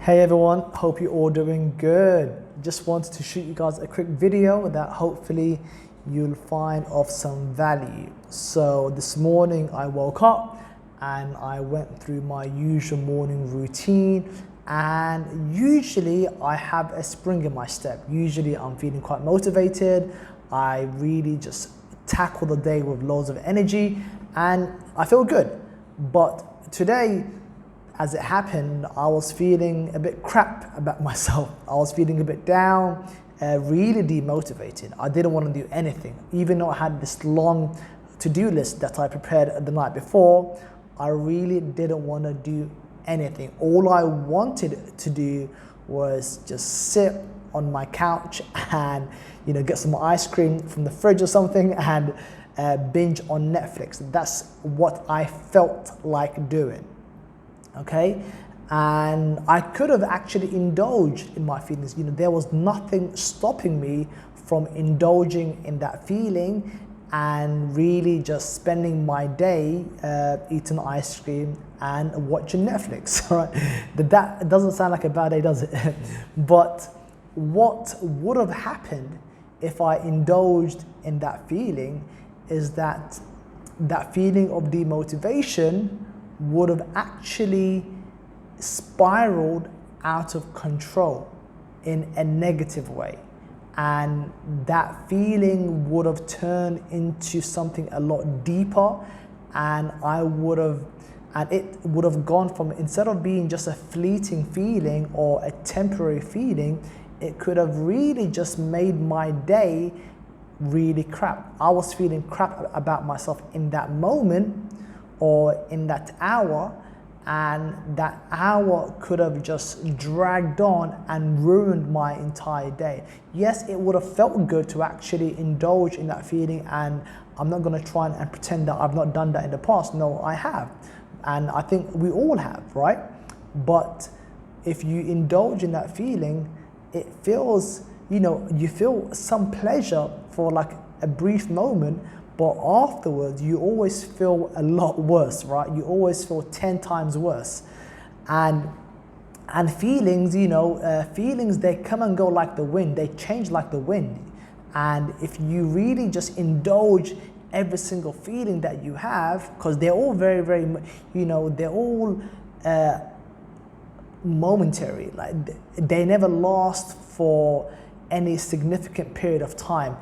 Hey everyone, hope you're all doing good. Just wanted to shoot you guys a quick video that hopefully you'll find of some value. So this morning I woke up and I went through my usual morning routine, and usually I have a spring in my step. Usually I'm feeling quite motivated. I really just tackle the day with loads of energy and I feel good. But today, as it happened, I was feeling a bit crap about myself. I was feeling a bit down, really demotivated. I didn't want to do anything. Even though I had this long to-do list that I prepared the night before, I really didn't want to do anything. All I wanted to do was just sit on my couch and get some ice cream from the fridge or something and binge on Netflix. That's what I felt like doing. Okay, and I could have actually indulged in my feelings. There was nothing stopping me from indulging in that feeling and really just spending my day eating ice cream and watching Netflix. Right? That doesn't sound like a bad day, does it? But what would have happened if I indulged in that feeling is that feeling of demotivation would have actually spiraled out of control in a negative way. And that feeling would have turned into something a lot deeper, and it would have gone from, instead of being just a fleeting feeling or a temporary feeling, it could have really just made my day really crap. I was feeling crap about myself in that moment, or in that hour, and that hour could have just dragged on and ruined my entire day. Yes, it would have felt good to actually indulge in that feeling, and I'm not going to try and pretend that I've not done that in the past. No, I have, and I think we all have, right? But if you indulge in that feeling, it feels, you feel some pleasure for like a brief moment, but afterwards, you always feel a lot worse, right? You always feel 10 times worse. And feelings, feelings, they come and go like the wind. They change like the wind. And if you really just indulge every single feeling that you have, because they're all very, very, they're all momentary. Like they never last for any significant period of time.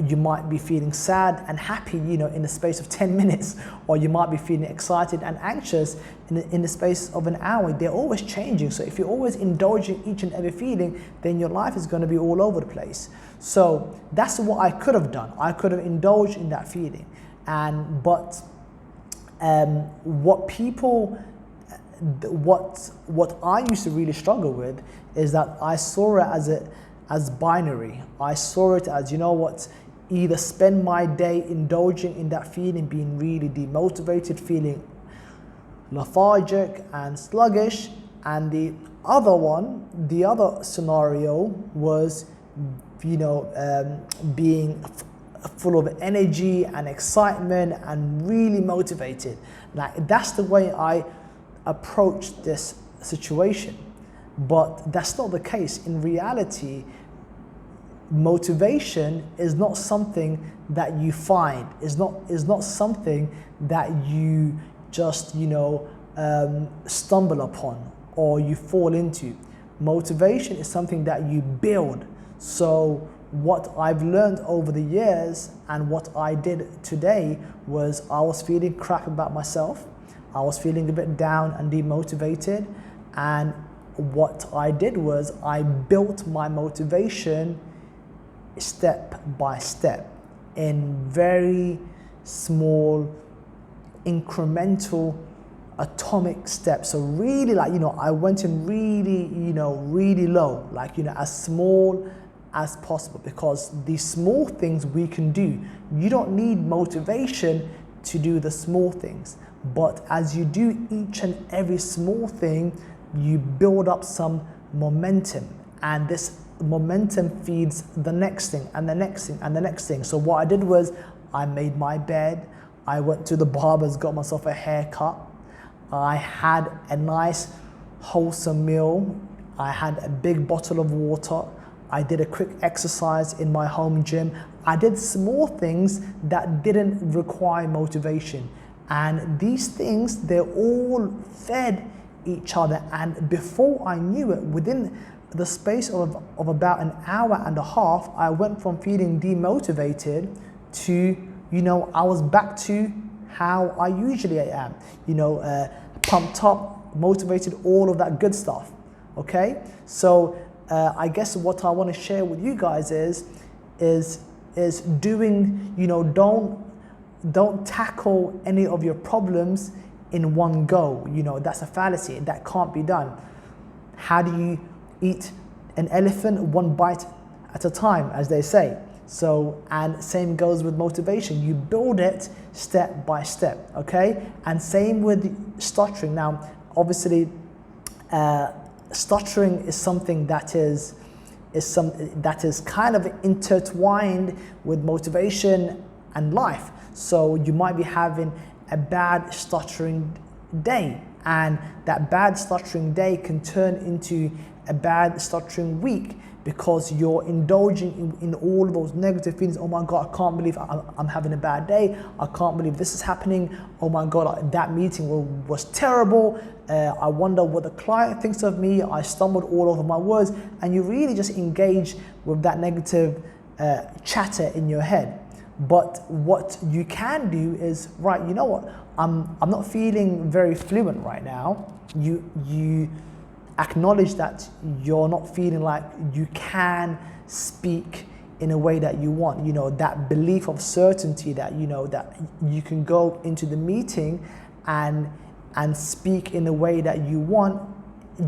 You might be feeling sad and happy, in the space of 10 minutes, or you might be feeling excited and anxious in the space of an hour. They're always changing. So if you're always indulging each and every feeling, then your life is going to be all over the place. So that's what I could have done. I could have indulged in that feeling. But what I used to really struggle with is that I saw it as binary. I saw it as, either spend my day indulging in that feeling, being really demotivated, feeling lethargic and sluggish, and the other scenario was, being full of energy and excitement and really motivated. Like that's the way I approached this situation. But that's not the case. In reality, motivation is not something that you find. Is not something that you just stumble upon or you fall into. Motivation is something that you build. So what I've learned over the years and what I did today was I was feeling crap about myself. I was feeling a bit down and demotivated, and what I did was I built my motivation step by step in very small, incremental, atomic steps. So really, I went in really, really low, as small as possible, because these small things we can do. You don't need motivation to do the small things, but as you do each and every small thing, you build up some momentum, and this momentum feeds the next thing and the next thing and the next thing. So what I did was I made my bed, I went to the barbers, got myself a haircut, I had a nice wholesome meal. I had a big bottle of water. I did a quick exercise in my home gym. I did small things that didn't require motivation. And these things, they're all fed each other. And before I knew it, within the space of about an hour and a half, I went from feeling demotivated to, I was back to how I usually am, pumped up, motivated, all of that good stuff. Okay, so I guess what I want to share with you guys is doing, don't tackle any of your problems in one go. That's a fallacy. That can't be done. How do you eat an elephant one bite at a time, as they say? So, and same goes with motivation. You build it step by step, okay? And same with stuttering. Now, obviously, stuttering is something that is kind of intertwined with motivation and life. So you might be having a bad stuttering day, and that bad stuttering day can turn into a bad stuttering week because you're indulging in all of those negative feelings. Oh my God, I can't believe I'm having a bad day. I can't believe this is happening. Oh my God, that meeting was terrible. I wonder what the client thinks of me. I stumbled all over my words. And you really just engage with that negative chatter in your head. But what you can do is, right, you know what? I'm not feeling very fluent right now. You acknowledge that you're not feeling like you can speak in a way that you want. That belief of certainty that that you can go into the meeting and speak in a way that you want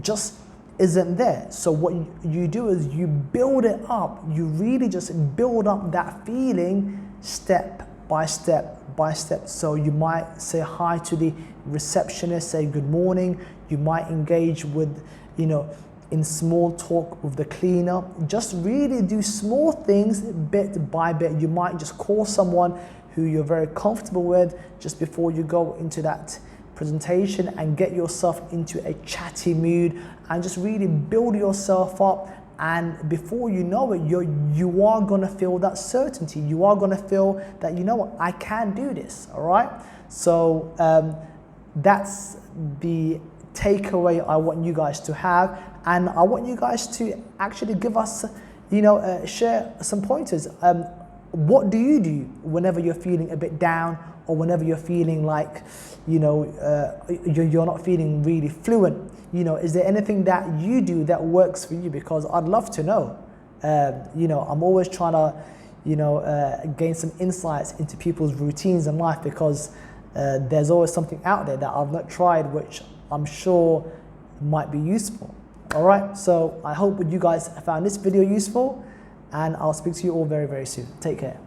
just isn't there. So what you do is you build it up. You really just build up that feeling step by step by step. So you might say hi to the receptionist, say good morning. You might engage with, in small talk with the cleaner. Just really do small things bit by bit. You might just call someone who you're very comfortable with just before you go into that presentation and get yourself into a chatty mood and just really build yourself up. And before you know it, you are gonna feel that certainty. You are gonna feel that, I can do this, all right? So that's the takeaway I want you guys to have. And I want you guys to actually give us, share some pointers. What do you do whenever you're feeling a bit down, or whenever you're feeling like, you're not feeling really fluent? Is there anything that you do that works for you? Because I'd love to know. I'm always trying to, gain some insights into people's routines in life, because there's always something out there that I've not tried, which I'm sure might be useful. All right, so I hope you guys found this video useful, and I'll speak to you all very, very soon. Take care.